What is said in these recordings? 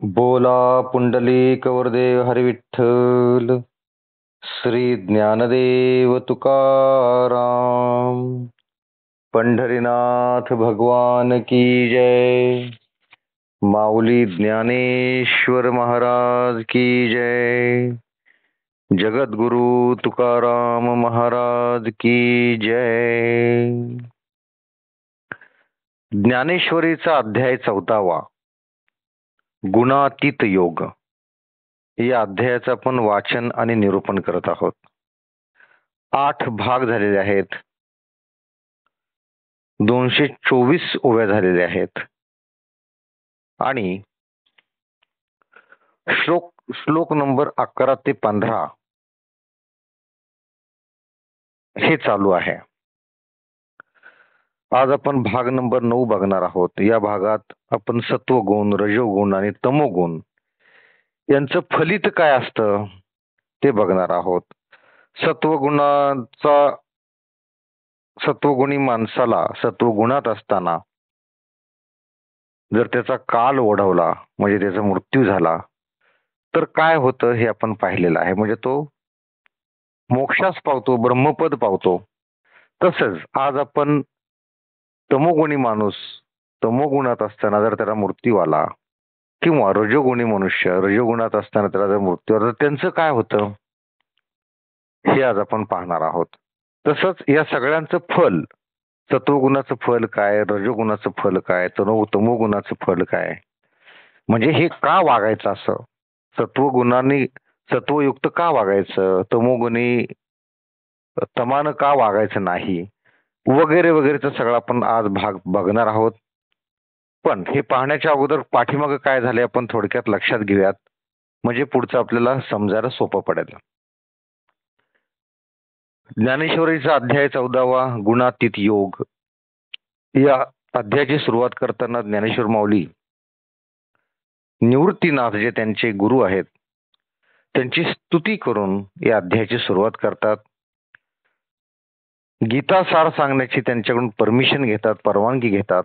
बोला पुंडलिक वरदेव हरी विठ्ठल. श्री ज्ञानदेव तुकाराम. पंढरीनाथ भगवान की जय. माऊली ज्ञानेश्वर महाराज की जय. जगद्गुरु तुकाराम महाराज की जय. ज्ञानेश्वरीचा अध्याय 14वा, गुणातीत योग. या अध्यायाचं आपण वाचन आणि निरूपण करत आहोत. 8 भाग झालेले आहेत. 224 ओव्या झालेल्या आहेत आणि श्लोक नंबर 11 ते 15 हे चालू आहे. आज आपण भाग नंबर 9 बघणार आहोत. या भागात आपण सत्वगुण, रजोगुण आणि तमोगुण यांचं फलित काय असतं ते बघणार आहोत. सत्वगुणी माणसाला सत्वगुणात असताना जर त्याचा काल ओढवला म्हणजे त्याचा मृत्यू झाला तर काय होतं हे आपण पाहिलेलं आहे. म्हणजे तो मोक्षास पावतो, ब्रह्मपद पावतो. तसंच आज आपण तमोगुणी माणूस तमोगुणात असताना जर त्याला मृत्यू आला किंवा रजोगुणी मनुष्य रजोगुणात असताना त्याला जर मृत्यू आला तर त्यांचं काय होतं हे आज आपण पाहणार आहोत. तसंच या सगळ्यांचं फल, सत्वगुणाचं फल काय, रजोगुणाचं फल काय, तमोगुणाचं फल काय, म्हणजे हे का वागायचं, असं सत्वगुणाने सत्वयुक्त का वागायचं, तमोगुणी तमानं का वागायचं नाही, वगैरे वगैरेचा सगळा आपण आज भाग बघणार आहोत. पण हे पाहण्याच्या अगोदर पाठीमागं काय झाले आपण थोडक्यात लक्षात घेऊयात, म्हणजे पुढचं आपल्याला समजायला सोपं पडेल. ज्ञानेश्वरीचा अध्याय 14वा, गुणातीत योग. या अध्यायाची सुरुवात करताना ज्ञानेश्वर माऊली निवृत्तीनाथ जे त्यांचे गुरु आहेत त्यांची स्तुती करून या अध्यायाची सुरुवात करतात. गीता सार सांगण्याची त्यांच्याकडून परमिशन घेतात, परवानगी घेतात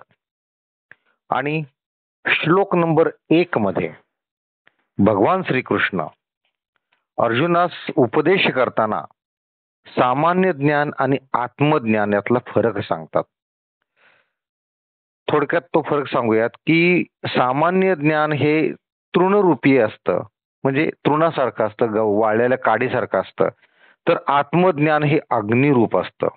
आणि श्लोक नंबर 1 मध्ये भगवान श्रीकृष्ण अर्जुनास उपदेश करताना सामान्य ज्ञान आणि आत्मज्ञान यातला फरक सांगतात. थोडक्यात तो फरक सांगूयात की सामान्य ज्ञान हे तृणरूपी असतं, म्हणजे तृणासारखं असतं, वाळलेल्या काडीसारखं असतं. तर आत्मज्ञान हे अग्निरूप असतं.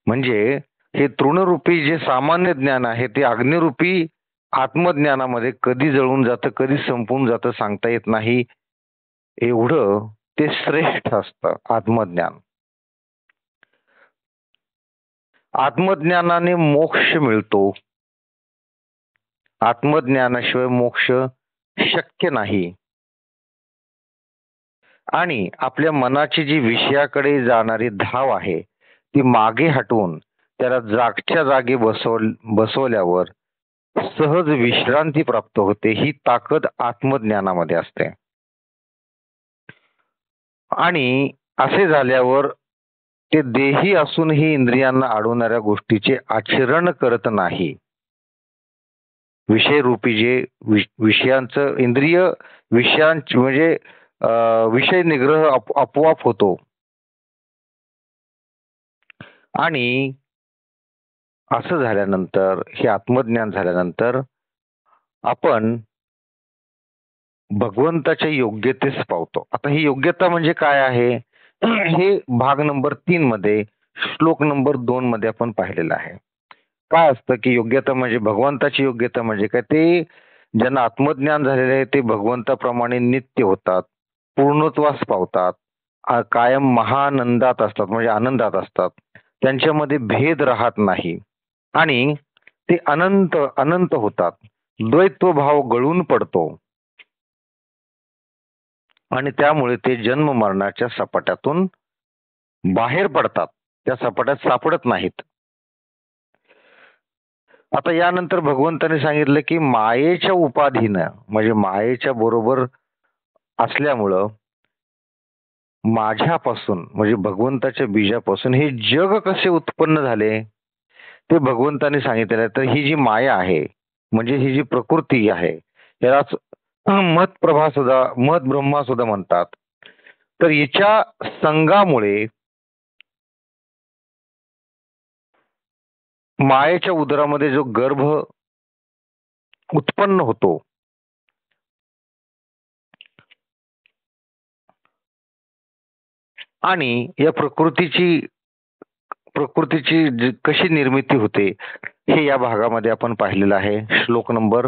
म्हणजे हे तृणरूपी जे सामान्य ज्ञान आहे ते अग्निरूपी आत्मज्ञानामध्ये कधी जळून जातं, कधी संपून जातं सांगता येत नाही. एवढं ते श्रेष्ठ असतं आत्मज्ञान. आत्मज्ञानाने मोक्ष मिळतो. आत्मज्ञानाशिवाय मोक्ष शक्य नाही. आणि आपल्या मनाची जी विषयाकडे जाणारी धाव आहे ती मागे हटवून त्याला जागच्या जागी बसवल्यावर सहज विश्रांती प्राप्त होते. ही ताकद आत्मज्ञानामध्ये असते. आणि असे झाल्यावर ते देही असूनही इंद्रियांना अडवणाऱ्या गोष्टीचे आचरण करत नाही. विषयरूपी जे विषयांचं इंद्रिय विषयांचे म्हणजे विषय निग्रह आपोआप होतो. आणि असं झाल्यानंतर, हे आत्मज्ञान झाल्यानंतर आपण भगवंताच्या योग्यतेस पावतो. आता ही योग्यता म्हणजे काय आहे हे भाग नंबर 3 मध्ये श्लोक नंबर 2 मध्ये आपण पाहिलेलं आहे. काय असतं की योग्यता म्हणजे, भगवंताची योग्यता म्हणजे काय, ते ज्यांना आत्मज्ञान झालेले आहे ते भगवंताप्रमाणे नित्य होतात, पूर्णत्वास पावतात, कायम महानंदात असतात, म्हणजे आनंदात असतात. त्यांच्यामध्ये भेद राहत नाही आणि ते अनंत अनंत होतात. द्वैत्व भाव गळून पडतो आणि त्यामुळे ते जन्म मरणाच्या सपाट्यातून बाहेर पडतात, त्या सपाट्यात सापडत नाहीत. आता यानंतर भगवंताने सांगितलं की मायेच्या उपाधीनं, म्हणजे मायेच्या बरोबर असल्यामुळं माझ्यापासून म्हणजे भगवंताच्या बीजापासून हे जग कसे उत्पन्न झाले ते भगवंताने सांगितलेलं आहे. तर ही जी माया आहे म्हणजे ही जी प्रकृती आहे यालाच महत्प्रभा सुद्धा महत्ब्रह्मा सुद्धा म्हणतात. तर हिच्या संगामुळे मायेच्या उदरामध्ये जो गर्भ उत्पन्न होतो आणि या प्रकृतीची कशी निर्मिती होते हे या भागामध्ये आपण पाहिलेलं आहे. श्लोक नंबर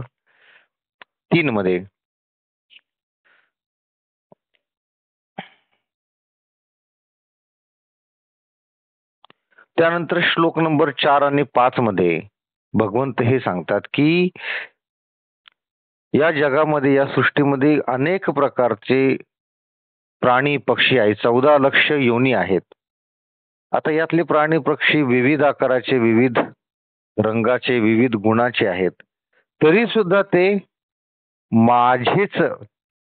3 मध्ये. त्यानंतर श्लोक नंबर 4 आणि 5 मध्ये भगवंत हे सांगतात की या जगामध्ये, या सृष्टीमध्ये अनेक प्रकारचे प्राणी पक्षी आहेत. 14 लक्ष योनी आहेत. आता यातले प्राणी पक्षी विविध आकाराचे, विविध रंगाचे, विविध गुणाचे आहेत. तरी सुद्धा ते माझेच,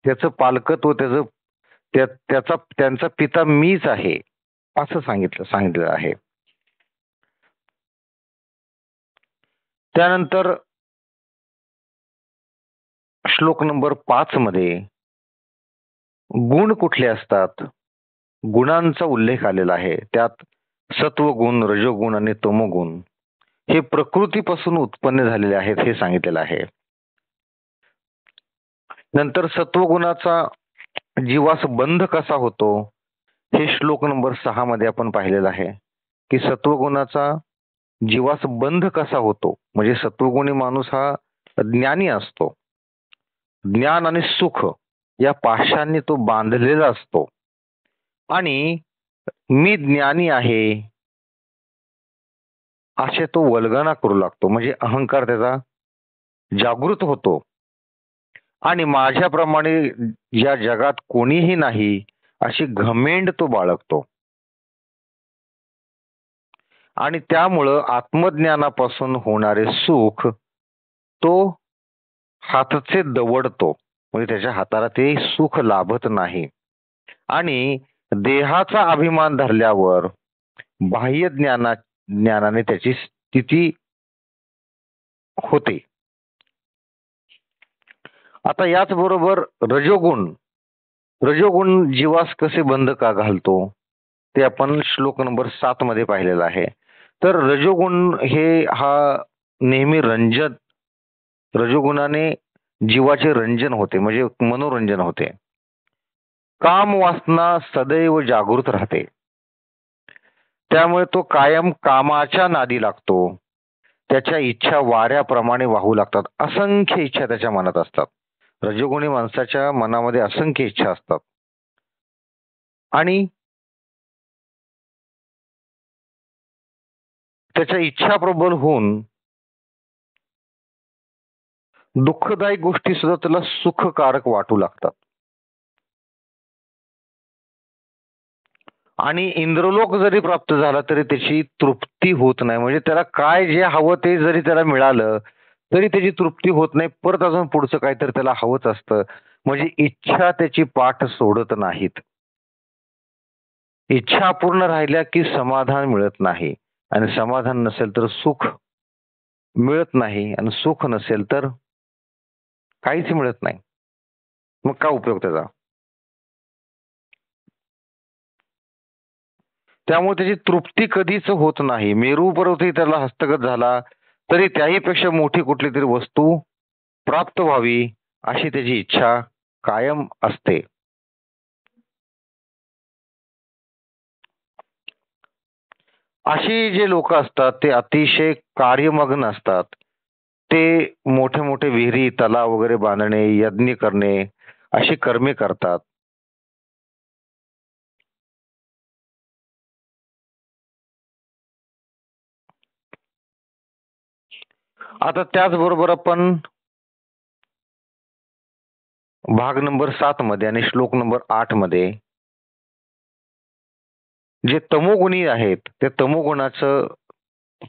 त्याचं पालकत्व, त्यांचा पिता मीच आहे असं सांगितलं आहे. त्यानंतर श्लोक नंबर 5 मध्ये गुण कुठले असतात, गुणांचा उल्लेख आलेला आहे. त्यात सत्वगुण, रजोगुण आणि तमोगुण हे प्रकृतीपासून उत्पन्न झालेले आहेत हे सांगितलेलं आहे. नंतर सत्वगुणाचा जीवास बंध कसा होतो हे श्लोक नंबर 6 मध्ये आपण पाहिलेलं आहे की सत्वगुणाचा जीवास बंध कसा होतो. म्हणजे सत्वगुणी माणूस हा ज्ञानी असतो. ज्ञान आणि सुख या पाशांनी तो बांधलेला असतो आणि मी ज्ञानी आहे असे तो वल्गना करू लागतो. म्हणजे अहंकार त्याचा जागृत होतो आणि माझ्याप्रमाणे या जगात कोणीही नाही अशी घमेंड तो बाळगतो आणि त्यामुळं आत्मज्ञानापासून होणारे सुख तो हातचे दवडतो. म्हणजे त्याच्या हाताला ते सुख लाभत नाही आणि देहाचा अभिमान धरल्यावर बाह्य ज्ञानाने त्याची स्थिती होते. आता याच बरोबर रजोगुण जीवास कसे बंध का घालतो ते आपण श्लोक नंबर 7 मध्ये पाहिलेलं आहे. तर रजोगुण हा नेहमी रजोगुणाने जीवाचे रंजन होते, म्हणजे मनोरंजन होते. काम वासना सदैव जागृत राहते, त्यामुळे तो कायम कामाच्या नादी लागतो. त्याच्या इच्छा वाऱ्याप्रमाणे वाहू लागतात. असंख्य इच्छा त्याच्या मनात असतात. रजोगुणी माणसाच्या मनामध्ये असंख्य इच्छा असतात आणि त्याच्या इच्छा प्रबल होऊन दुःखदायक गोष्टी सुद्धा त्याला सुखकारक वाटू लागतात आणि इंद्रलोक जरी प्राप्त झाला तरी त्याची तृप्ती होत नाही. म्हणजे त्याला काय जे हवं ते जरी त्याला मिळालं तरी त्याची तृप्ती होत नाही. परत अजून पुढचं काहीतरी त्याला हवंच असतं. म्हणजे इच्छा त्याची पाठ सोडत नाहीत. इच्छा अपूर्ण राहिल्या की समाधान मिळत नाही आणि समाधान नसेल तर सुख मिळत नाही आणि सुख नसेल तर काहीच मिळत नाही. मग काय उपयोग त्याचा. त्यामुळे त्याची तृप्ती कधीच होत नाही. मेरू पर्वतही त्याला हस्तगत झाला तरी त्याहीपेक्षा मोठी कुठली तरी वस्तू प्राप्त व्हावी अशी त्याची इच्छा कायम असते. अशी जे लोक असतात ते अतिशय कार्यमग्न असतात. ते मोठे मोठे विहिरी, तलाव वगैरे बांधणे, यज्ञ करणे अशी कर्मे करतात. आता त्याचबरोबर आपण भाग नंबर 7 मध्ये आणि श्लोक नंबर 8 मध्ये जे तमोगुणी आहेत ते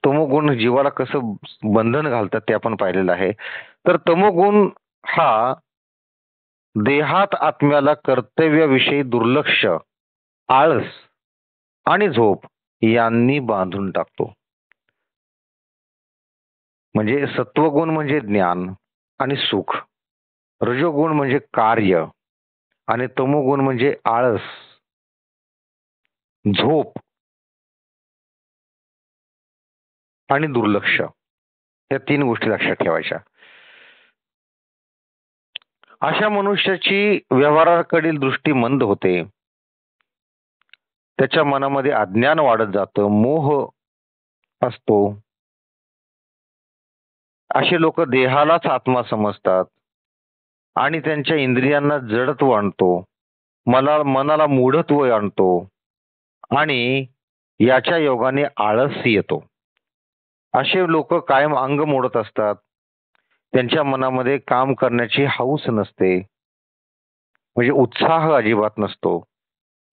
तमोगुण जीवाला कसं बंधन घालतात ते आपण पाहिलेलं आहे. तर तमोगुण हा देहात आत्म्याला कर्तव्याविषयी दुर्लक्ष, आळस आणि झोप यांनी बांधून टाकतो. म्हणजे सत्वगुण म्हणजे ज्ञान आणि सुख, रजोगुण म्हणजे कार्य आणि तमोगुण म्हणजे आळस, झोप आणि दुर्लक्ष. या 3 गोष्टी लक्षात ठेवायच्या. अशा मनुष्याची व्यवहाराकडील दृष्टी मंद होते. त्याच्या मनामध्ये अज्ञान वाढत जातं, मोह असतो. असे लोक देहालाच आत्मा समजतात आणि त्यांच्या इंद्रियांना जडत्व आणतो, मनाला मूढत्व आणतो आणि याच्या योगाने आळस येतो. असे लोक कायम अंग मोडत असतात. त्यांच्या मनामध्ये काम करण्याची हौस नसते, म्हणजे उत्साह अजिबात नसतो.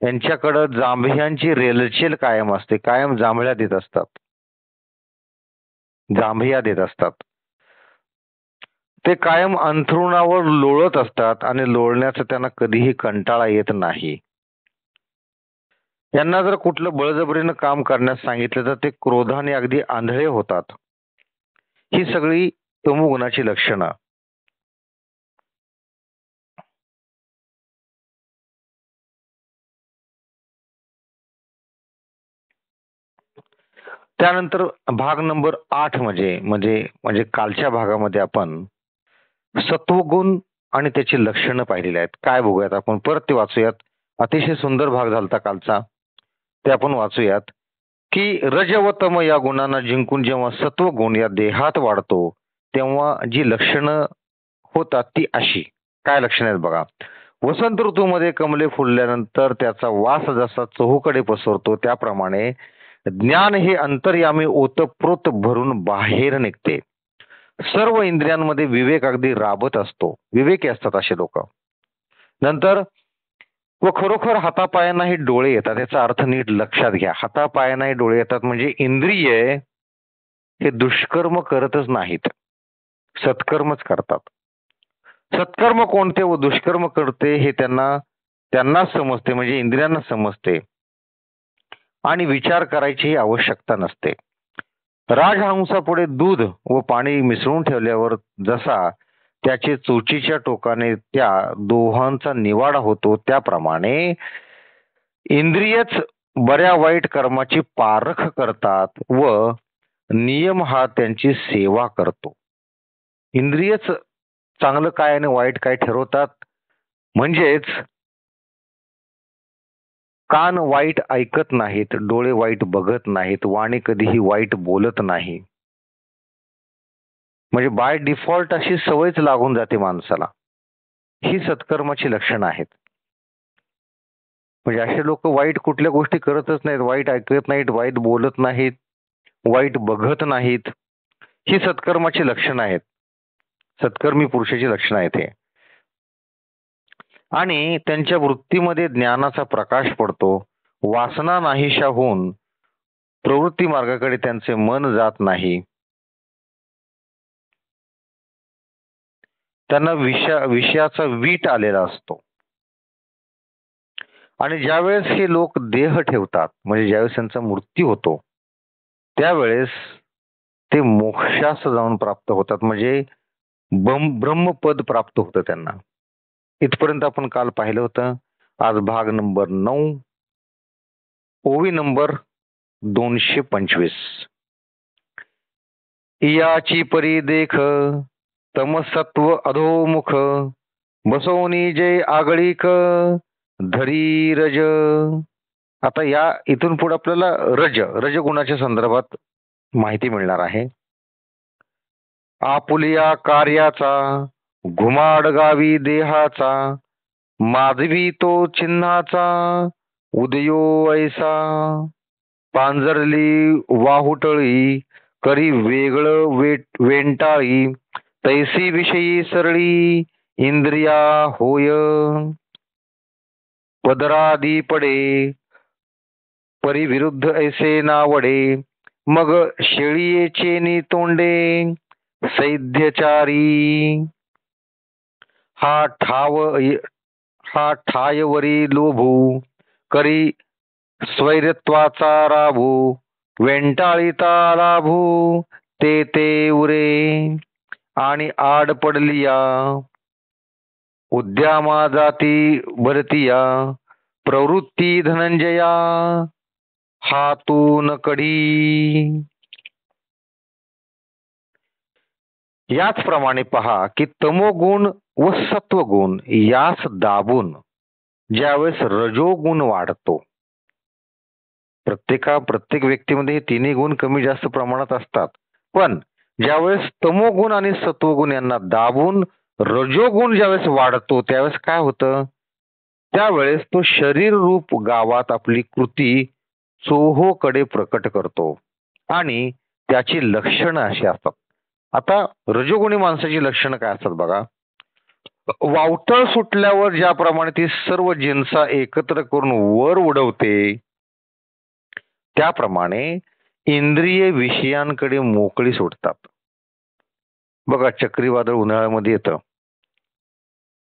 त्यांच्याकडं जांभयांची रेलचेल कायम असते, कायम जांभळ्या देत असतात, जांभया देत असतात. ते कायम अंथरुणावर लोळत असतात आणि लोळण्याचा त्यांना कधीही कंटाळा येत नाही. यांना जर कुठलं बळजबरीनं काम करण्यास सांगितलं तर ते क्रोधाने अगदी आंधळे होतात. ही सगळी तमोगुणाची लक्षणं. त्यानंतर भाग नंबर 8 म्हणजे म्हणजे म्हणजे कालच्या भागामध्ये आपण सत्वगुण आणि त्याची लक्षणं पाहिलेली आहेत. काय बघूयात आपण, परत ते वाचूयात. अतिशय सुंदर भाग झालता कालचा, ते आपण वाचूयात. की रज व तम या गुणांना जिंकून जेव्हा सत्वगुण या देहात वाढतो तेव्हा जी लक्षणं होतात ती अशी. काय लक्षणं आहेत बघा. वसंत ऋतूमध्ये कमले फुलल्यानंतर त्याचा वास जसा चहूकडे पसरतो त्याप्रमाणे ज्ञान हे अंतर्यामी ओतप्रोत भरून बाहेर निघते. सर्व इंद्रियांमध्ये विवेक अगदी राबत असतो. विवेकी असतात असे लोक. नंतर व खरोखर हातापायांनाही डोळे येतात. याचा अर्थ नीट लक्षात घ्या. हातापायांनाही डोळे येतात म्हणजे इंद्रिय हे दुष्कर्म करतच नाहीत, सत्कर्मच करतात. सत्कर्म कोणते व दुष्कर्म करते हे त्यांना समजते, म्हणजे इंद्रियांना समजते आणि विचार करायची आवश्यकता नसते. राजहंसापुढे दूध व पाणी मिसळून ठेवल्यावर जसा त्याचे चोचीच्या टोकाने त्या दोहांचा निवाडा होतो त्याप्रमाणे इंद्रियच बऱ्या वाईट कर्माची पारख करतात व नियम हा त्यांची सेवा करतो. इंद्रियच चांगलं काय आणि वाईट काय ठरवतात. म्हणजेच कान वाईट ऐकत नाहीत, डोळे वाईट बघत नाहीत, वाणी कधीही वाईट बोलत नाही. म्हणजे बाय डिफॉल्ट अशी सवयच लागून जाते माणसाला. ही सत्कर्माची लक्षणं आहेत. म्हणजे असे लोक वाईट कुठल्या गोष्टी करतच नाहीत, वाईट ऐकत नाहीत, वाईट बोलत नाहीत, वाईट बघत नाहीत. ही सत्कर्माची लक्षणं आहेत. सत्कर्मी पुरुषाची लक्षणं आहेत हे. आणि त्यांच्या वृत्तीमध्ये ज्ञानाचा प्रकाश पडतो. वासना नाहीशा होऊन प्रवृत्ती मार्गाकडे त्यांचे मन जात नाही. त्यांना विषयाचा वीट आलेला असतो. आणि ज्यावेळेस हे लोक देह ठेवतात, म्हणजे ज्यावेळेस त्यांचा मृत्यू होतो त्यावेळेस ते मोक्षास जाऊन प्राप्त होतात, म्हणजे ब्रह्मपद प्राप्त होतं त्यांना. इथपर्यंत आपण काल पाहिलं होतं. आज भाग नंबर 9, ओवी नंबर 225. याची परी देख तमसत्व अधोमुख बसवनी जय आगळीक धरी रज. आता या इथून पुढे आपल्याला रजगुणाच्या संदर्भात माहिती मिळणार आहे. आपुलिया कार्याचा घुमाड गावी देहाचा माधवी तो चिन्हाचा उदयो ऐसा पांजरली वाहुटळी करी वेगळं वेंटाळी तैसी विषयी सरळी इंद्रिया होय पदरादी पडे परिविरुद्ध ऐसे नावडे मग शेळीयेचे नि तोंडे सैध्यचारी हा ठायवरी लोभू करी स्वैरत्वाचा राभू वेंटाळीता लाभू ते उरे आणि आड पडलिया उद्यामा जाती भरतिया प्रवृत्ती धनंजया हातून कढी. याचप्रमाणे पहा की तमोगुण व सत्वगुण यास दाबून ज्यावेळेस रजोगुण वाढतो, प्रत्येक व्यक्तीमध्ये हे तिन्ही गुण कमी जास्त प्रमाणात असतात, पण ज्यावेळेस तमोगुण आणि सत्वगुण यांना दाबून रजोगुण ज्यावेळेस वाढतो त्यावेळेस काय होतं, त्यावेळेस तो शरीर रूप गावात आपली कृती चोहोकडे प्रकट करतो आणि त्याची लक्षणं अशी असतात. आता रजोगुणी माणसाची लक्षणं काय असतात बघा. वावटळ सुटल्यावर ज्याप्रमाणे ती सर्व जिन्सा एकत्र करून वर उडवते, त्याप्रमाणे इंद्रिय विषयांकडे मोकळी सुटतात. बघा, चक्रीवादळ उन्हाळ्यामध्ये येतं,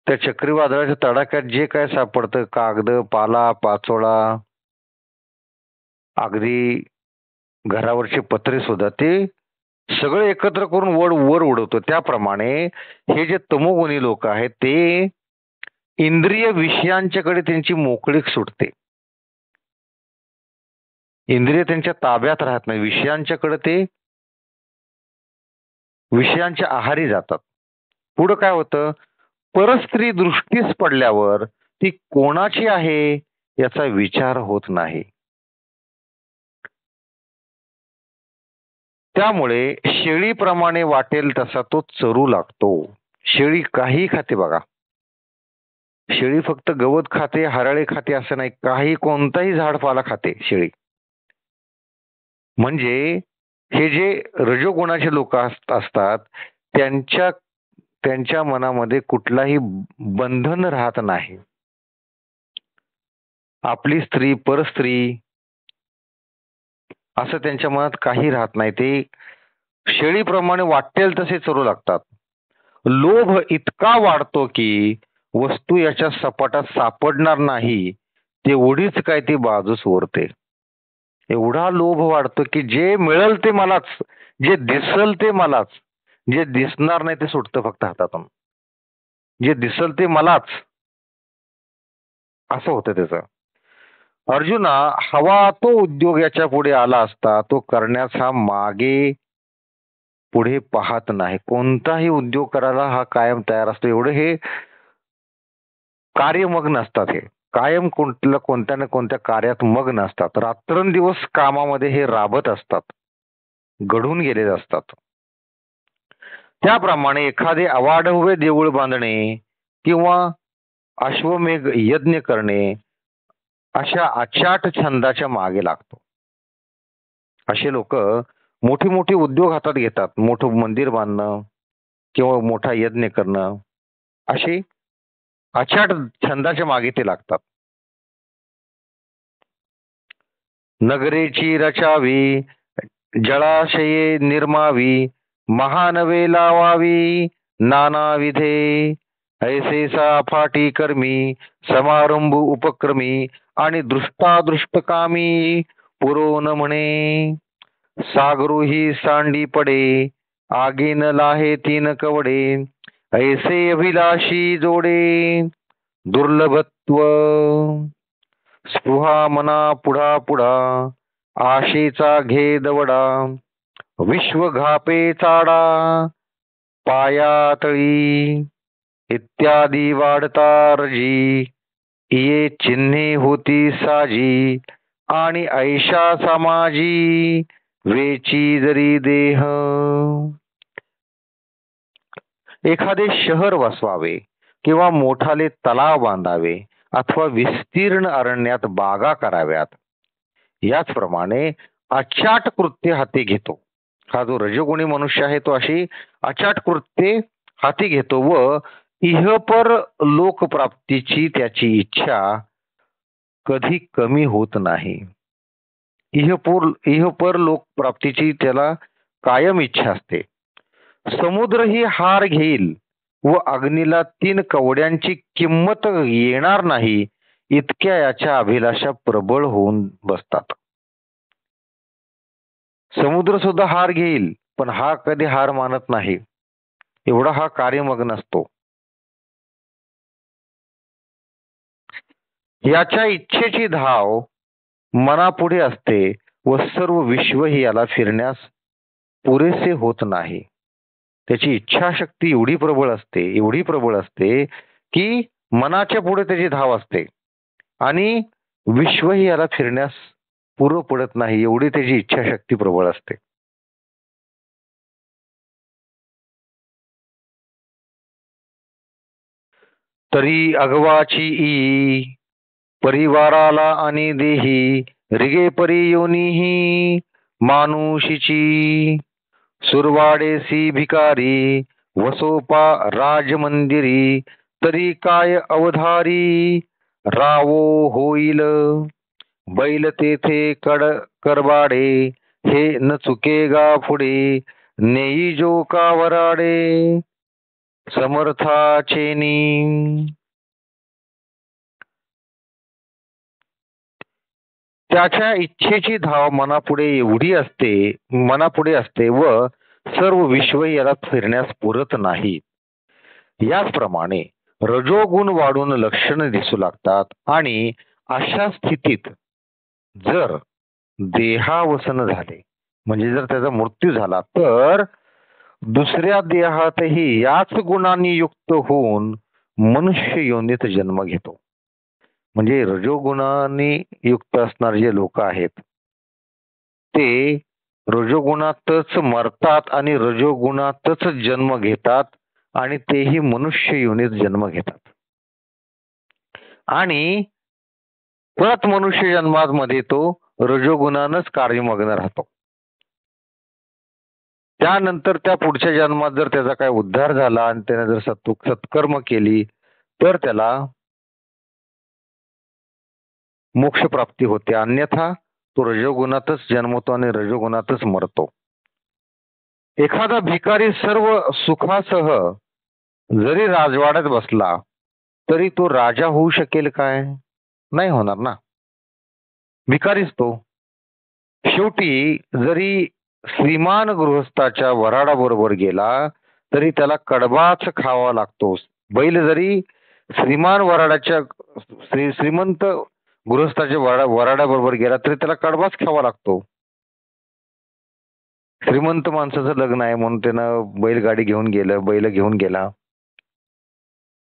त्या चक्रीवादळाच्या तडाख्यात जे काय सापडतं, कागद, पाला, पाचोळा, अगदी घरावरचे पत्रे सुद्धा, ते सगळे एकत्र करून वर उडवतो. त्याप्रमाणे हे जे तमोगुणी लोक आहेत ते इंद्रिय विषयांच्याकडे त्यांची मोकळीक सुटते, इंद्रिय त्यांच्या ताब्यात राहत नाही, विषयांच्याकडे ते विषयांच्या आहारी जातात. पुढं काय होतं, परस्त्री दृष्टीस पडल्यावर ती कोणाची आहे याचा विचार होत नाही. त्यामुळे शेळीप्रमाणे वाटेल तसा तो चरू लागतो. शेळी काही खाते बघा, शेळी फक्त गवत खाते, हराळे खाते असं नाही, काही कोणताही झाडपाला खाते शेळी. म्हणजे हे जे रजोगुणाचे लोक असतात त्यांच्या मनामध्ये कुठलाही बंधन राहत नाही. आपली स्त्री परस्त्री असं त्यांच्या मनात काही राहत नाही, ते शेळीप्रमाणे वाटेल तसे चरू लागतात. लोभ इतका वाढतो की वस्तू याच्या सपाटात सापडणार नाही तेवढीच काय ती बाजूस उरते. एवढा लोभ वाढतो की जे मिळेल ते मलाच, जे दिसल ते मलाच, जे दिसणार नाही ते सुटतं फक्त हातातून, जे दिसल ते मलाच, असं होतं त्याचं. अर्जुना, हवा तो उद्योग याच्या पुढे आला असता तो करण्याचा मागे पुढे पाहत नाही. कोणताही उद्योग करायला हा कायम तयार असतो. एवढे हे कार्यमग्न असतात, हे कायम कोणत्या ना कोणत्या कार्यात मग्न असतात. रात्रंदिवस कामामध्ये हे राबत असतात, घडून गेलेले असतात. त्याप्रमाणे एखादे अवाढव्य देऊळ बांधणे किंवा अश्वमेघ यज्ञ करणे अशा अचाट छंदाच्या मागे लागतो. असे लोक मोठी मोठी उद्योग हातात घेतात, मोठं मंदिर बांधणं किंवा मोठा यज्ञ करणं, असे अचाट छंदाच्या मागे ते लागतात. नगरेची रचावी, जळाशये निर्मावी, महानवे लावावी नानाविधे, ऐसे फाटी कर्मी समारंभ उपक्रमी आणि दृष्टादृष्टकामी पुरोन म्हणे. सागरोही सांडी पडे, आगीन लाहे तीन कवडे, ऐसे अभिलाषी जोडे दुर्लभत्व. स्पृहा मना पुढा पुढा, आशेचा घे दवडा, विश्व घापे चाडा पायातळी इत्यादी वाढता रजी, ये चिन्हे होती साजी आणि ऐशा समाजी वेची जरी देह. एखादे शहर वसवावे किंवा मोठाले तलाव बांधावे अथवा विस्तीर्ण अरण्यात बागा कराव्यात, याचप्रमाणे अचाट कृत्य हाती घेतो. हा जो रजोगुणी मनुष्य आहे तो अशी अचाट कृत्ये हाती घेतो व इहपर लोकप्राप्तीची त्याची इच्छा कधी कमी होत नाही. इहपर लोकप्राप्तीची त्याला कायम इच्छा असते. समुद्र ही हार घेईल व अग्नीला 3 कवड्यांची किंमत येणार नाही इतक्या याच्या अभिलाषा प्रबळ होऊन बसतात. समुद्र सुद्धा हार घेईल पण हा कधी हार मानत नाही, एवढा हा कार्यमग्न असतो. याच्या इच्छेची धाव मनापुढे असते व सर्व विश्वही याला फिरण्यास पुरेसे होत नाही. त्याची इच्छाशक्ती एवढी प्रबळ असते की मनाच्या पुढे त्याची धाव असते आणि विश्वही याला फिरण्यास पुरं पडत नाही, एवढी त्याची इच्छाशक्ती प्रबळ असते. तरी अगवाची ई परिवाराला आणि देही रिगे परी योनीही मानुषीची सुरवाडेसी भिकारी वसोपा राजमंदिरी तरी काय अवधारी रावो होईल बैल तेथे करबाडे हे न चुकेगा पुढे नेई जो का वराडे समर्थाचेनी. त्याच्या इच्छेची धाव मनापुढे असते व सर्व विश्व याला फिरण्यास पुरत नाही. याचप्रमाणे रजोगुण वाढून लक्षण दिसू लागतात आणि अशा स्थितीत जर देहावसन झाले म्हणजे जर त्याचा मृत्यू झाला तर दुसऱ्या देहातही याच गुणांनी युक्त होऊन मनुष्य योनीत जन्म घेतो. म्हणजे रजोगुणांनी युक्त असणारे जे लोक आहेत ते रजोगुणातच मरतात आणि रजोगुणातच जन्म घेतात आणि तेही मनुष्य योनीत जन्म घेतात. आणि परत मनुष्य जन्मामध्ये तो रजोगुणानच कार्यमग्न राहतो. त्यानंतर त्या पुढच्या जन्मात जर त्याचा काय उद्धार झाला आणि त्याने जर सत्कर्म केली तर त्याला मोक्ष प्राप्ती होते, अन्यथा तो रजोगुणातच जन्मतो आणि रजोगुणातच मरतो. एखादा भिकारी सर्व सुखासह जरी राजवाड्यात बसला तरी तो राजा होऊ शकेल काय? नाही होणार ना, भिकारीच तो. शेवटी जरी श्रीमान गृहस्थाच्या वराडाबरोबर गेला तरी त्याला कडबाच खावा लागतो. बैल जरी श्रीमान वराडाच्या श्रीमंत गृहस्थाच्या वराडाबरोबर गेला तरी त्याला कडबाच खावा लागतो. श्रीमंत माणसाचं लग्न आहे म्हणून त्यानं बैलगाडी घेऊन गेलं, बैल घेऊन गेला.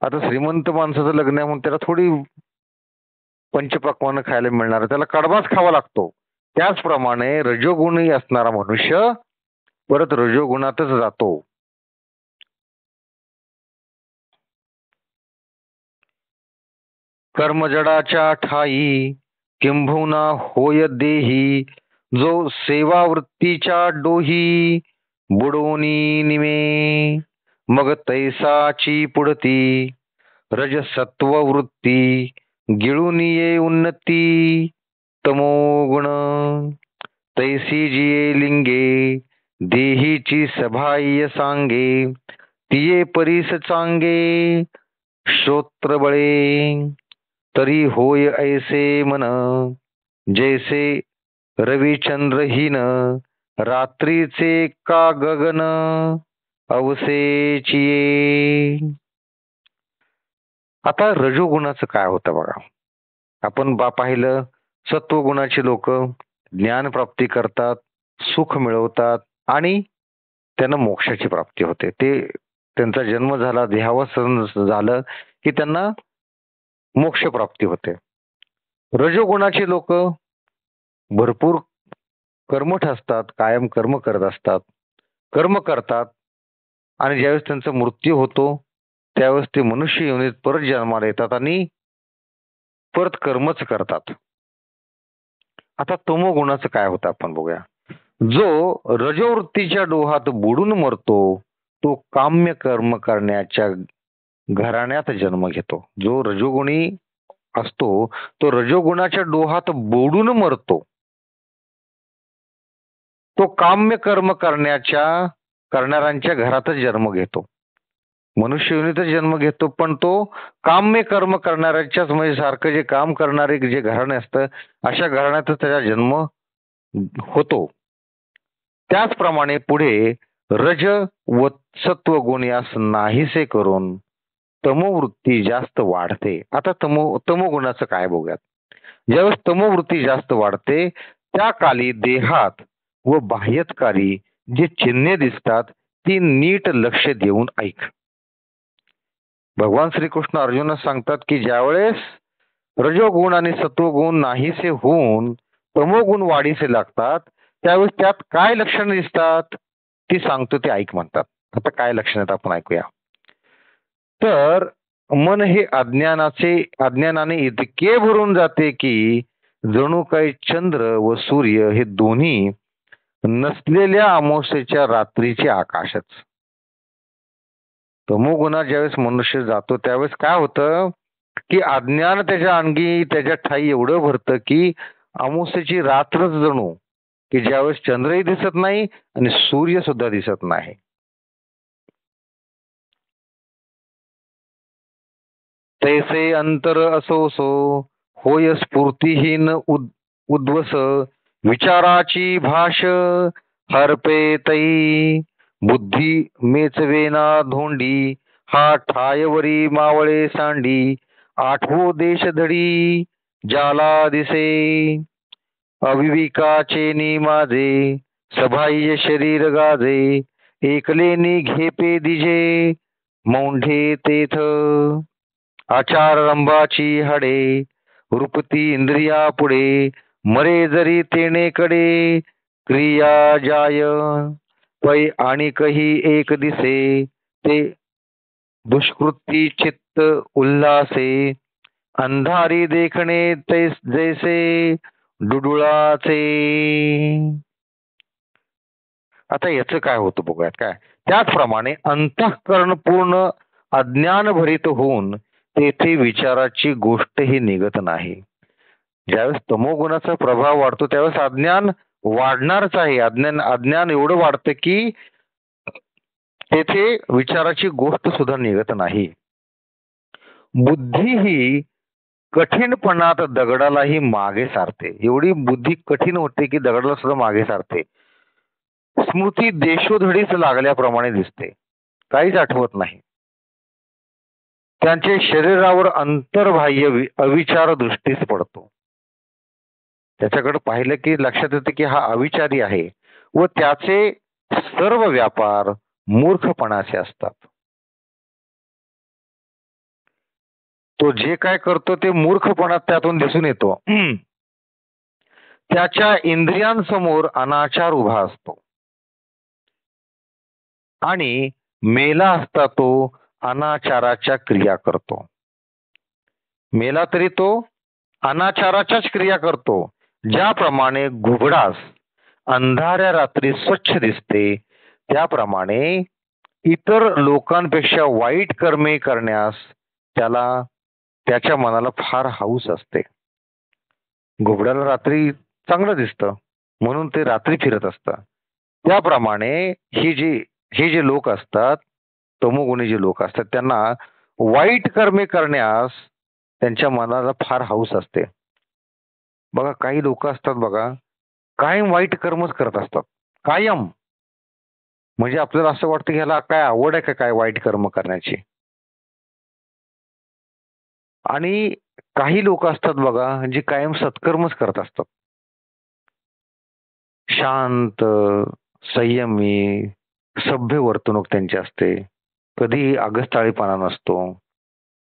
आता श्रीमंत माणसाचं लग्न आहे म्हणून त्याला थोडी पंचपक्वानं खायला मिळणार, त्याला कडबाच खावा लागतो. त्याचप्रमाणे रजोगुणी असणारा मनुष्य परत रजोगुणातच जातो. कर्मजडाच्या ठाई किंबहुना होय देही जो सेवावृत्तीच्या डोही बुडोनी निमे मग तैसाची पुढती रजसत्व वृत्ती गिळून ये उन्नती तमोगुण तैसी जिये लिंगे देहीची सभाय सांगे तिये परीस चांगे श्रोत्रबळे तरी होय ऐसे मन जैसे रविचंद्रहीन रात्रीचे का गगन अवसेचिये. आता रजोगुणाचं काय होतं बघा. आपण पाहिलं सत्वगुणाची लोक ज्ञान प्राप्ती करतात, सुख मिळवतात आणि त्यांना मोक्षाची प्राप्ती होते. ते त्यांचा जन्म झाला, देहावसन झालं की त्यांना मोक्ष प्राप्ती होते. रजोगुणाची लोक भरपूर कर्मठ असतात, कायम कर्म करतात आणि ज्यावेळेस त्यांचा मृत्यू होतो त्यावेळेस ते मनुष्य योनीत परत जन्माला येतात आणि परत कर्मच करतात. आता तमोगुणाचं काय होतं आपण बघूया. जो रजोवृत्तीच्या डोहात बुडून मरतो तो काम्य कर्म करण्याच्या घराण्यात जन्म घेतो. जो रजोगुणी असतो तो रजोगुणाच्या डोहात बुडून मरतो. तो काम्य कर्म करणाऱ्यांच्या घरातच जन्म घेतो. मनुष्य योनीतच जन्म घेतो पण तो काम्य कर्म करणाऱ्याच्याच म्हणजे सारखं जे काम करणारे जे घराणे असतं अशा घराण्यातच त्याचा जन्म होतो. त्याचप्रमाणे पुढे रज व सत्व गुण यास नाहीसे करून तमोवृत्ती जास्त वाढते. आता तमोगुणाचं काय बघूयात. ज्यावेळेस तमोवृत्ती जास्त वाढते त्या काली देहात व बाह्यतकारी जी चिन्हे दिसतात ती नीट लक्ष देऊन ऐक. भगवान श्रीकृष्ण अर्जुनास सांगतात की ज्यावेळेस रजोगुण आणि सत्वगुण नाहीसे होऊन तमोगुण वाढीसे लागतात त्यावेळेस त्यात काय लक्षणं दिसतात ती सांगतो ते ऐक म्हणतात. आता काय लक्षण आहेत आपण ऐकूया. तर मन हे अज्ञानाने इतके भरून जाते की जणू काही चंद्र व सूर्य हे दोन्ही नसलेल्या अमावस्येच्या रात्रीचे आकाशच. तमोगुणात ज्यावेळेस मनुष्य जातो त्यावेळेस काय होतं की अज्ञान त्याच्या अंगी त्याच्या ठाई एवढं भरतं की अमावस्येची रात्रच जणू की ज्यावेळेस चंद्रही दिसत नाही आणि सूर्य सुद्धा दिसत नाही. तैसे अंतर असोसो होय स्फूर्तीहीन उद्वस विचाराची भाष हरपे तई बुद्धी मेचवेना धोंडी हा ठायवरी मावळे सांडी आठवो देश धडी जाला दिसे अविविकाचे नी माझे सबाह्य शरीर गाजे एकलेनी घेपे दिजे मौंढे तेथ आचार रंभाची हाडे रूपती इंद्रिया पुढे मरे जरी तेणेकडे क्रिया जाय पै आणि कही एक दिसे ते दुष्कृती चित्त उल्हासे अंधारी देखणे ते जैसे डुडुळाचे. आता याचं काय होतं बघूयात. काय त्याचप्रमाणे अंतःकरण पूर्ण अज्ञान भरित होऊन तेथे विचाराची गोष्टही निघत नाही. ज्यावेळेस तमोगुणाचा प्रभाव वाढतो त्यावेळेस अज्ञान वाढणारच आहे. अज्ञान एवढं वाढतं की तेथे विचाराची गोष्ट सुद्धा निघत नाही. बुद्धी ही कठीणपणात दगडालाही मागे सारते. एवढी बुद्धी कठीण होते की दगडाला सुद्धा मागे सारते. स्मृती देशोधडीच लागल्याप्रमाणे दिसते. काहीच आठवत नाही. त्यांचे शरीरावर अंतर्बाह्य अविचार दृष्टीस पडतो. त्याच्याकडे पाहिलं की लक्षात येतं की हा अविचारी आहे व त्याचे सर्व व्यापार मूर्खपणाचे असतात. तो जे काय करतो ते मूर्खपणात त्यातून दिसून येतो. त्याच्या इंद्रियांसमोर अनाचार उभा असतो आणि मेला असता तो अनाचाराच्या क्रिया करतो. मेला तरी तो अनाचाराच्याच क्रिया करतो. ज्याप्रमाणे घुबडास अंधाऱ्या रात्री स्वच्छ दिसते त्याप्रमाणे इतर लोकांपेक्षा वाईट कर्मे करण्यास त्याच्या मनाला फार हौस असते. घुबडाला रात्री चांगलं दिसतं म्हणून ते रात्री फिरत असतं. त्याप्रमाणे हे जे लोक असतात तमोगुणी जे लोक असतात त्यांना वाईट कर्मे करण्यास त्यांच्या मनाला फार हौस असते. बघा काही लोक असतात बघा कायम वाईट कर्मच करत असतात. कायम म्हणजे आपल्याला असं वाटतं की ह्याला काय आवड आहे का काय वाईट कर्म करण्याची. आणि काही लोक असतात बघा जे कायम सत्कर्मच करत असतात. शांत संयमी सभ्य वर्तणूक त्यांची असते. कधीही आगस्ताळीपणा नसतो.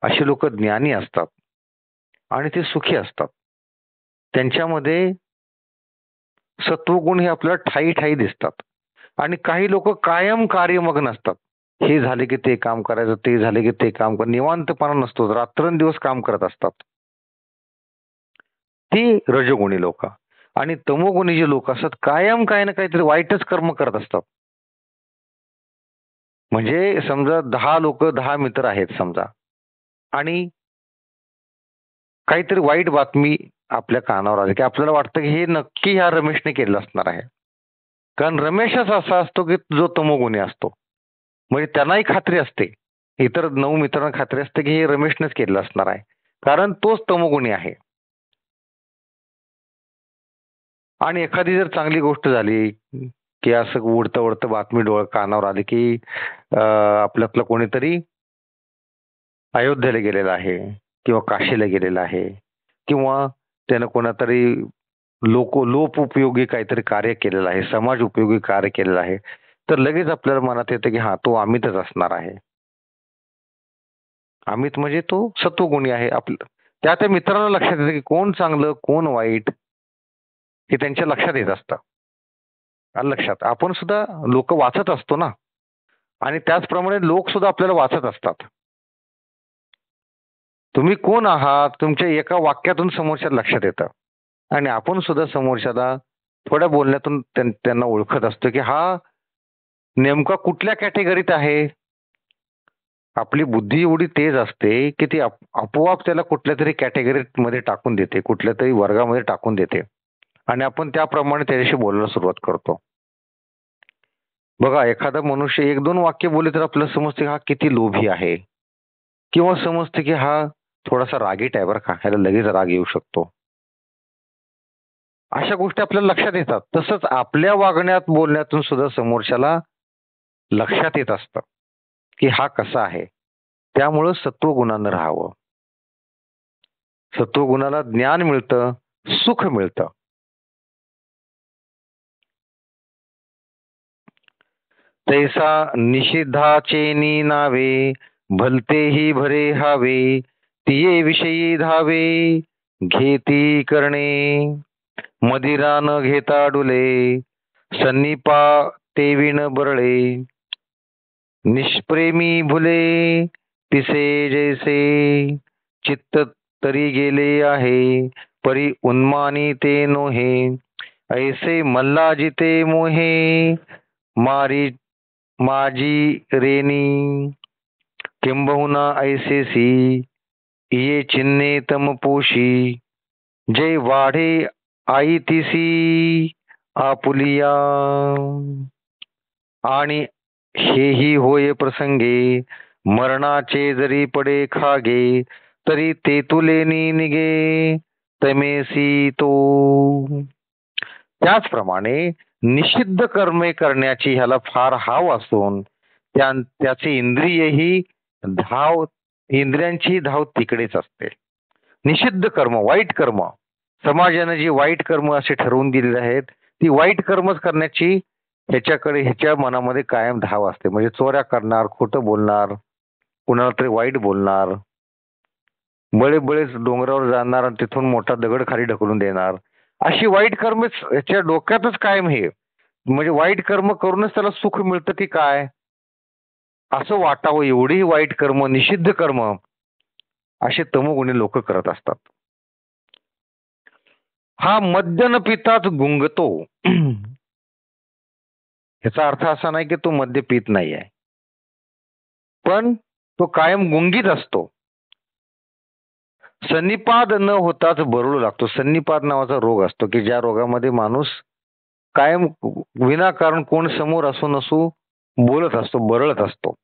अशी लोक ज्ञानी असतात आणि ते सुखी असतात. त्यांच्यामध्ये सत्वगुण हे आपल्याला ठाई ठाई दिसतात. आणि काही लोक कायम कार्यमग्न असतात. हे झाले की ते काम करायचं, ते झाले की ते काम कर, निवांतपणा नसतो, रात्रंदिवस काम करत असतात. ती रजोगुणी लोक. आणि तमोगुणी जे लोक असतात कायम काही ना काहीतरी वाईटच कर्म करत असतात. म्हणजे समजा 10 लोक 10 मित्र आहेत समजा आणि काहीतरी वाईट बातमी आपल्या कानावर आली की आपल्याला वाटतं की हे नक्की ह्या रमेशने केलं असणार आहे. कारण रमेशच असा असतो की जो तमोगुणी असतो. म्हणजे त्यांनाही खात्री असते, इतर 9 मित्रांना खात्री असते की हे रमेशनेच केलं असणार आहे कारण तोच तमोगुणी आहे. आणि एखादी जर चांगली गोष्ट झाली की असं उडतं उडतं बातमी कानावर आली की आपल्यातलं कोणीतरी अयोध्येला गेलेला आहे किंवा काशीला गेलेला आहे किंवा त्यानं कोणातरी लोप उपयोगी काहीतरी कार्य केलेलं आहे, समाज उपयोगी कार्य केलेलं आहे, तर लगेच आपल्याला मनात येतं की हा तो अमितच असणार आहे. अमित म्हणजे तो सत्वगुणी आहे. आपलं त्या मित्रांना लक्षात येतं की कोण चांगलं कोण वाईट हे त्यांच्या लक्षात येत असतं. आलं लक्षात. आपण सुद्धा लोक वाचत असतो ना, आणि त्याचप्रमाणे लोक सुद्धा आपल्याला वाचत असतात. तुम्ही कोण आहात तुमच्या एका वाक्यातून समोरच्या लक्षात येतं. आणि आपण सुद्धा समोरच्याला थोड्या बोलण्यातून त्यांना ओळखत असतो की हा नेमका कुठल्या कॅटेगरीत आहे. आपली बुद्धी एवढी तेज असते की ती आपोआप त्याला कुठल्या तरी कॅटेगरीत मध्ये टाकून देते, कुठल्या तरी वर्गामध्ये टाकून देते, आणि आपण त्याप्रमाणे त्याच्याशी बोलायला सुरुवात करतो. बघा, एखादा मनुष्य एक दोन वाक्य बोलले तर आपल्याला समजते की हा किती लोभी आहे, किंवा समजते की हा थोडासा रागीट आहे बरं का, ह्याला लगेच राग येऊ शकतो. अशा गोष्टी आपल्याला लक्षात येतात. तसंच आपल्या वागण्यात बोलण्यातून सुद्धा समोरच्याला लक्षात येत असतं की हा कसा आहे. त्यामुळं सत्वगुणानं राहावं. सत्वगुणाला ज्ञान मिळतं, सुख मिळतं. तैसा निषिद्धाचेनी नावे, भलतेही भरे हावे, तिये विषयी धावे, घेती करणे. मदिरा न घेता डुले, सन्निपा तेविण बरळे. निष्प्रेमी भुले, पिसे जैसे, चित्त तरी गेले आहे, परी उन्मानी ते नोहे. ऐसे मल्ला जिते मोहे, मारी माझी रेनी. किंबहुना ऐसेसी, ये चिन्हे तमपोशी. जय वाढे आई तिसी, आपुलिया. आणि हेही होय प्रसंगे, मरणाचे जरी पडे खागे, तरी ते तुलेनी निगे, तमेसी तो. त्याचप्रमाणे निषिद्ध कर्मे करण्याची ह्याला फार हाव असून त्याचे इंद्रियही इंद्रियांची धाव तिकडेच असते. निषिद्ध कर्म, वाईट कर्म, समाजाने जी वाईट कर्म असे ठरवून दिलेले आहेत, ती वाईट कर्मच करण्याची ह्याच्या मनामध्ये कायम धाव असते. म्हणजे चोऱ्या करणार, खोटं बोलणार, कुणाला तरी वाईट बोलणार, बळेच डोंगरावर जाणार आणि तिथून मोठा दगड खाली ढकलून देणार, अशी वाईट कर्मच याच्या डोक्यातच कायम हे. म्हणजे वाईट कर्म करूनच त्याला सुख मिळतं की काय असं वाटावं, एवढी वाईट कर्म, निषिद्ध कर्म असे तमोगुणी लोक करत असतात. हा मद्य न पिताच गुंगतो. याचा अर्थ असा नाही की तो मद्य पित नाही आहे, पण तो कायम गुंगीत असतो. सन्निपाद न होताच बरळू लागतो. सन्निपाद नावाचा रोग असतो की ज्या रोगामध्ये माणूस कायम विनाकारण कोण समोर असू नसू बोलत असतो, बरळत असतो.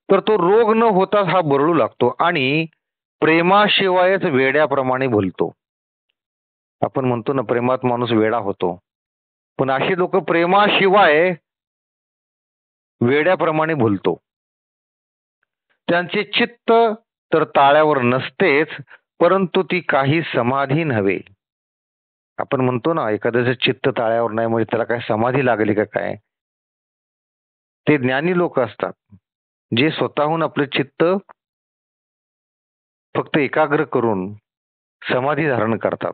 तर तो रोग न होताच हा बरळू लागतो आणि प्रेमाशिवायच वेड्याप्रमाणे बोलतो. आपण म्हणतो ना, प्रेमात माणूस वेडा होतो, पण अशी लोक प्रेमाशिवाय वेड्याप्रमाणे बोलतो. त्यांचे चित्त तर ताळ्यावर नसतेच, परंतु ती काही समाधी नव्हे. आपण म्हणतो ना, एखाद्याचं चित्त ताळ्यावर नाही म्हणजे त्याला काय समाधी लागली का काय. ते ज्ञानी लोक असतात जे स्वतःहून आपले चित्त फक्त एकाग्र करून समाधी धारण करतात.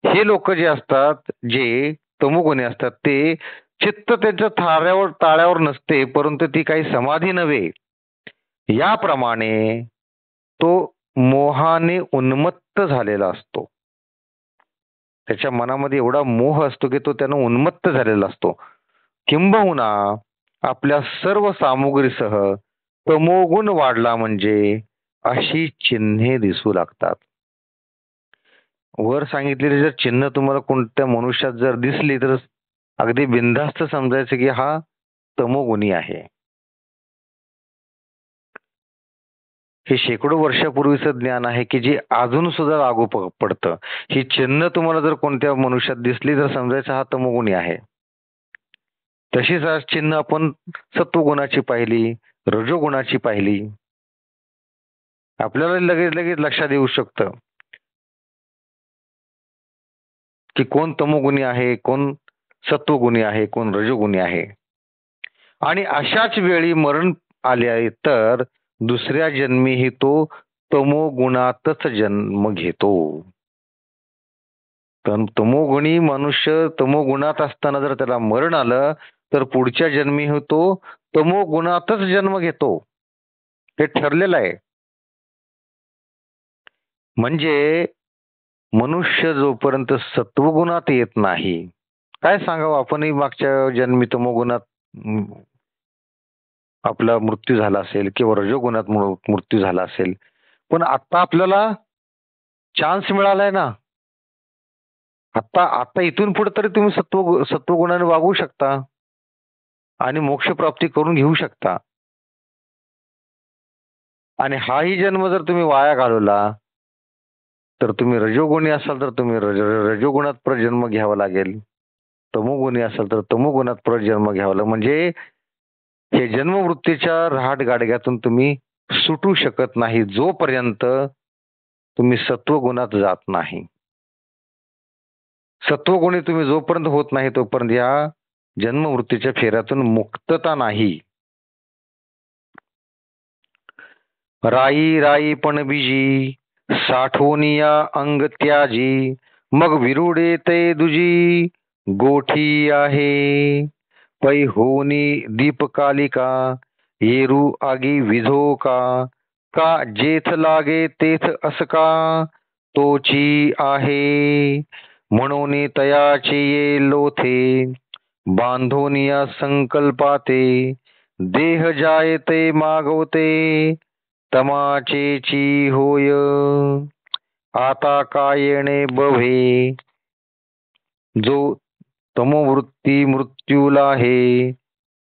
हे लोक जे असतात, जे तमोगुणी असतात, ते चित्त त्यांच्या ताळ्यावर नसते, परंतु ती काही समाधी नव्हे. याप्रमाणे तो मोहाने उन्मत्त झालेला असतो. त्याच्या मनामध्ये एवढा मोह असतो की तो त्यानं उन्मत्त झालेला असतो. किंबहुना आपल्या सर्व सामुग्रीसह तमोगुण वाढला म्हणजे अशी चिन्हे दिसू लागतात. वर सांगितलेली जर चिन्ह तुम्हाला कोणत्या मनुष्यात जर दिसली तर अगदी बिनधास्त समजायचं की हा तमोगुणी आहे. हे शेकडो वर्षापूर्वीचं ज्ञान आहे की जे अजून सुद्धा लागू पडतं. ही चिन्ह तुम्हाला जर कोणत्या मनुष्यात दिसली तर समजायचं हा तमोगुणी आहे. तशीच आज चिन्ह आपण सत्वगुणाची पाहिली, रजोगुणाची पाहिली. आपल्याला लगेच लगेच लक्षात येऊ शकतं की कोण तमोगुणी आहे, कोण सत्वगुणी आहे, कोण रजोगुणी आहे. आणि अशाच वेळी मरण आले तर दुसऱ्या जन्मीही तो तमोगुणातच जन्म घेतो. तमोगुणी मनुष्य तमोगुणात असताना जर त्याला मरण आलं तर पुढच्या जन्मी तो तमोगुणातच जन्म घेतो. हे ठरलेलं आहे. म्हणजे मनुष्य जोपर्यंत सत्वगुणात येत नाही, काय सांगावं, आपणही मागच्या जन्मी तमोगुणात आपला मृत्यू झाला असेल किंवा रजोगुणात मृत्यू झाला असेल, पण आता आपल्याला चान्स मिळालाय ना. आता आता इथून पुढे तरी तुम्ही सत्वगुणाने वागू शकता आणि मोक्ष प्राप्ती करून घेऊ शकता. आणि हाही जन्म जर तुम्ही वाया घालवला तर तुम्ही रजोगुणी असाल तर तुम्ही रजोगुणात परत जन्म घ्यावा लागेल. तमोगुणी असाल तर तमोगुणात परत जन्म घ्यावा लागेल. म्हणजे हे जन्मवृत्तीच्या रहाट गाडग्यातून तुम्ही सुटू शकत नाही जोपर्यंत तुम्ही सत्वगुणात जात नाही. सत्वगुणी तुम्ही जोपर्यंत होत नाही तोपर्यंत या जन्मवृत्तीच्या फेऱ्यातून मुक्तता नाही. राई राई पण बीजी साठवूनिया अंग त्याजी, मग विरुडे ते दुजी गोठी आहे. पै होनी दीपकालिका येरू आगी विझो का जेथ लागे तेथ असका तोची आहे. म्हणून तयाचे ये लोथे बांधोनिया संकल्पाते, देह जायते मागवते तमाचेची होय. आता काय येणे बव्हे, जो तमोवृत्ती मृत्यूला आहे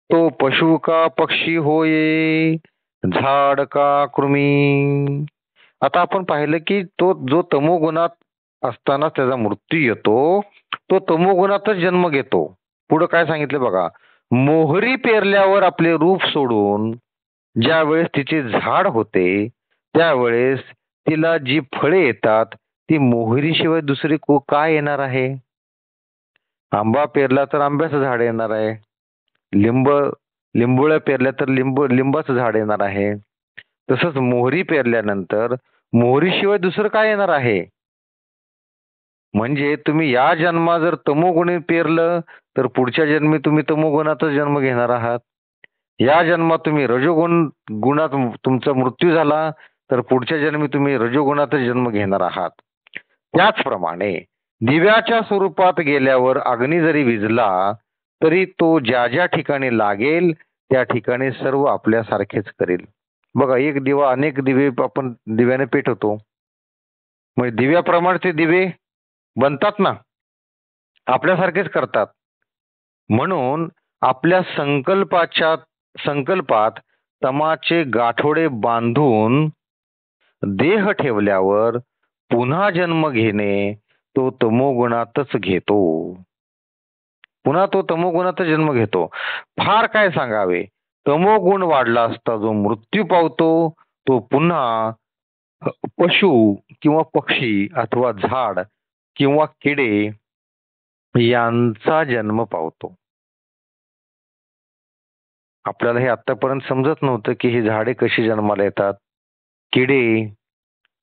तो पशु का पक्षी होये, झाड का कृमी. आता आपण पाहिलं की तो जो तमोगुणात असताना त्याचा मृत्यू येतो तो तमोगुणातच जन्म घेतो. पुढे काय सांगितलं बघा, मोहरी पेरल्यावर आपले रूप सोडून ज्या वेळेस तिचे झाड होते त्यावेळेस तिला जी फळे येतात ती मोहरीशिवाय दुसरी काय येणार आहे. आंबा पेरला तर आंब्याचं झाड येणार आहे, लिंबोळ्या पेरल्या तर लिंबाचं झाड येणार आहे. तसंच मोहरी पेरल्यानंतर मोहरीशिवाय दुसरं काय येणार आहे. म्हणजे तुम्ही या जन्मात जर तमोगुणी पेरलं तर पुढच्या जन्मी तुम्ही तमोगुणातच जन्म घेणार आहात. या जन्मात तुम्ही गुणात तुमचा मृत्यू झाला तर पुढच्या जन्मी तुम्ही रजोगुणातच जन्म घेणार आहात. त्याचप्रमाणे दिव्याच्या स्वरूपात गेल्यावर अग्नी जरी विझला तरी तो ज्या ज्या ठिकाणी लागेल त्या ठिकाणी सर्व आपल्यासारखेच करेल. बघा, एक दिवा अनेक दिवे आपण दिव्याने पेटवतो, म्हणजे दिव्याप्रमाणे ते दिवे बनतात ना, आपल्यासारखेच करतात. म्हणून आपल्या संकल्पात तमाचे गाठोडे बांधून देह ठेवल्यावर पुन्हा जन्म घेणे तो तमोगुणातच घेतो. पुन्हा तो तमोगुणातच जन्म घेतो. फार काय सांगावे, तमोगुण वाढला असता जो मृत्यू पावतो तो पुन्हा पशु किंवा पक्षी अथवा झाड किंवा किडे यांचा जन्म पावतो. आपल्याला हे आतापर्यंत समजत नव्हतं की ही झाडे कशी जन्माला येतात, किडे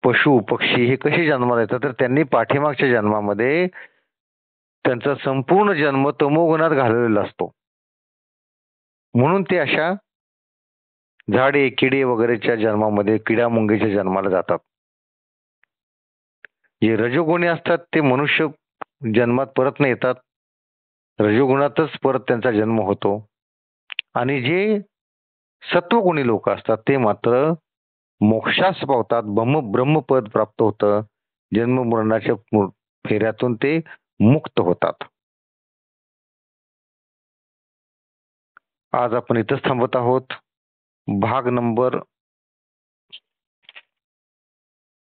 पशु पक्षी हे कसे जन्माला येतात. तर त्यांनी पाठीमागच्या जन्मामध्ये त्यांचा संपूर्ण जन्म तमोगुणात घालवलेला असतो, म्हणून ते अशा झाडे किडे वगैरेच्या जन्मामध्ये किडामुंगीच्या जन्माला जातात. जे रजोगुणी असतात ते मनुष्य जन्मात परत नाही येतात, रजोगुणातच परत त्यांचा जन्म होतो. आणि जे सत्वगुणी लोक असतात ते मात्र मोक्षास पावतात, ब्रह्मपद प्राप्त होतं, जन्म मरणाच्या फेऱ्यातून ते मुक्त होतात. आज आपण इथंच थांबत आहोत. भाग नंबर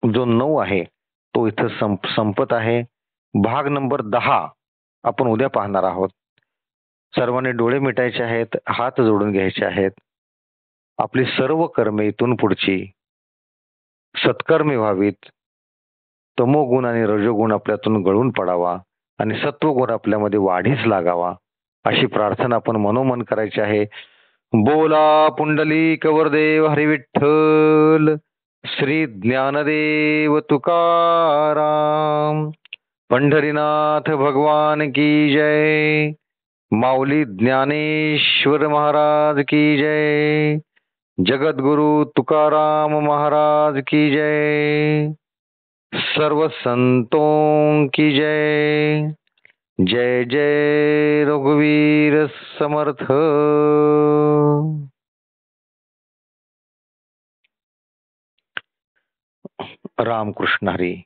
जो 9 आहे तो इथं संपत आहे. भाग नंबर 10 आपण उद्या पाहणार आहोत. सर्वांनी डोळे मिटायचे आहेत, हात जोडून घ्यायचे आहेत. आपली सर्व कर्मे इथून पुढची सत्कर्मी व्हावीत, तमोगुण आणि रजोगुण आपल्यातून गळून पडावा आणि सत्वगुण आपल्यामध्ये वाढीस लागावा अशी प्रार्थना आपण मनोमन करायची आहे. बोला पुंडलिक वरदेव हरी विठ्ठल, श्री ज्ञानदेव तुकाराम, पंढरीनाथ भगवान की जय, माऊली ज्ञानेश्वर महाराज की जय, जगद्गुरु तुकाराम महाराज की जय, सर्व संतों की जय. जय जय रघुवीर समर्थ. रामकृष्ण हरी.